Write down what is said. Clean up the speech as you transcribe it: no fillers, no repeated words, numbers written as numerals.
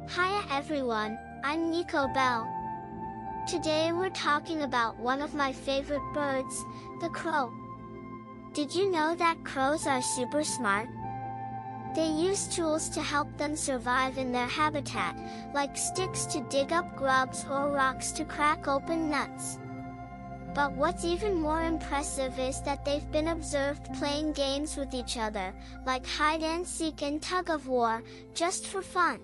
Hiya everyone, I'm Neko Bell. Today we're talking about one of my favorite birds, the crow. Did you know that crows are super smart? They use tools to help them survive in their habitat, like sticks to dig up grubs or rocks to crack open nuts. But what's even more impressive is that they've been observed playing games with each other, like hide and seek and tug of war, just for fun.